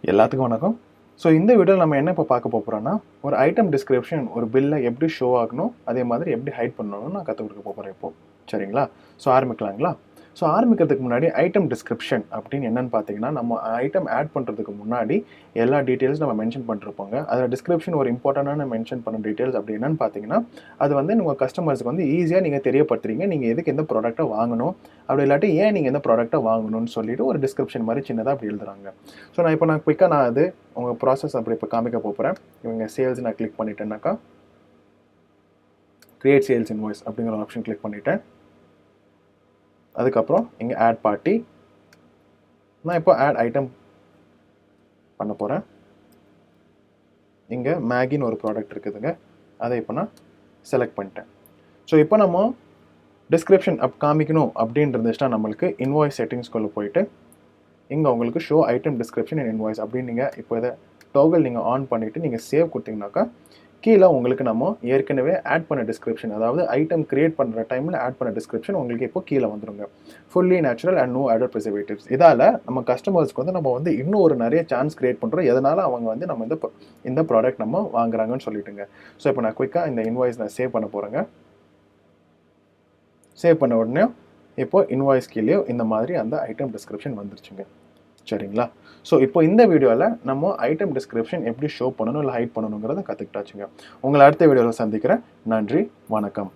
எல்லாத்துக்கும் வணக்கம். ஸோ இந்த வீடியோவில் நம்ம என்ன இப்போ பார்க்க போகிறோம்னா, ஒரு ஐட்டம் டிஸ்கிரிப்ஷன் ஒரு பில்லை எப்படி ஷோ ஆகணும், அதே மாதிரி எப்படி ஹைட் பண்ணணும்னு நான் கற்றுக் கொடுக்க போகிறேன் இப்போது. சரிங்களா? ஸோ ஆரம்பிக்கலாங்களா? ஸோ ஆரம்பிக்கிறதுக்கு முன்னாடி ஐட்டம் டிஸ்கிரிப்ஷன் அப்படின்னு என்னென்னு பார்த்தீங்கன்னா, நம்ம ஐட்டம் ஆட் பண்ணுறதுக்கு முன்னாடி எல்லா டீட்டெயில்ஸ் நம்ம மென்ஷன் பண்ணிருப்போங்க. அதில் டிஸ்கிரிப்ஷன் ஒரு இம்பார்ட்டண்டான மென்ஷன் பண்ண டீட்டெயில்ஸ் அப்படி என்னென்னு பார்த்தீங்கன்னா, அது வந்து உங்கள் கஸ்டமர்ஸுக்கு வந்து ஈஸியாக நீங்கள் தெரியப்படுத்துறீங்க. நீங்கள் எதுக்கு எந்த ப்ராடக்ட்டை வாங்கணும், அப்படி இல்லாட்டி ஏன் நீங்கள் எந்த ப்ராடக்ட்டை வாங்கணும்னு சொல்லிட்டு ஒரு டிஸ்கிரிப்ஷன் மாதிரி சின்னதாக அப்படி எழுதுறாங்க. ஸோ நான் குயிக்காக அது உங்கள் ப்ராசஸ் அப்படி இப்போ காமிக்க போகிறேன். இவங்க சேல்ஸ் நான் கிளிக் பண்ணிட்டேன்னாக்கா, கிரியேட் சேல்ஸ் இன்வாய்ஸ் அப்படிங்கிற ஆப்ஷன் கிளிக் பண்ணிட்டேன். அதுக்கப்புறம் இங்கே ஆட் பார்ட்டி, நான் இப்போ ஆட் ஐட்டம் பண்ண போகிறேன். இங்கே மேகின்னு ஒரு ப்ராடக்ட் இருக்குதுங்க, அதை இப்போ நான் செலக்ட் பண்ணிட்டேன். ஸோ இப்போ நம்ம டிஸ்கிரிப்ஷன் காமிக்கணும் அப்படின்னு இருந்துச்சுன்னா நம்மளுக்கு இன்வாய்ஸ் செட்டிங்ஸ்குள்ளே போயிட்டு இங்கே உங்களுக்கு show item description and invoice அப்படின்னு நீங்கள் இப்போ இதை டோகல் நீங்கள் ஆன் பண்ணிவிட்டு நீங்கள் சேவ் கொடுத்தீங்கன்னாக்கா கீழே உங்களுக்கு நம்ம ஏற்கனவே ஆட் பண்ண டிஸ்கிரிப்ஷன், அதாவது ஐட்டம் கிரியேட் பண்ணுற டைமில் ஆட் பண்ண டிஸ்கிரிப்ஷன் உங்களுக்கு இப்போ கீழே வந்துருங்க. Fully natural and no added preservatives. இதால் நம்ம கஸ்டமர்ஸ்க்கு வந்து நம்ம வந்து இன்னும் ஒரு நிறைய சான்ஸ் கிரியேட் பண்ணுறோம், எதனால் அவங்க வந்து நம்ம இந்த ப்ராடக்ட் நம்ம வாங்குறாங்கன்னு சொல்லிட்டுங்க. ஸோ இப்போ நான் குயிக்காக இந்த இன்வாய்ஸ் நான் சேவ் பண்ண போகிறேங்க. சேவ் பண்ண உடனே இப்போது இன்வாய்ஸ் கீழே இந்த மாதிரி அந்த ஐட்டம் டிஸ்கிரிப்ஷன் வந்துருச்சுங்க. சரிங்களா? ஸோ இப்போ இந்த வீடியோவில் நம்ம ஐட்டம் டிஸ்கிரிப்ஷன் எப்படி ஷோ பண்ணணும் இல்லை ஹைட் பண்ணணுங்கிறத கற்றுக்கிட்டாச்சுங்க. உங்களை அடுத்த வீடியோவில் சந்திக்கிறேன். நன்றி, வணக்கம்.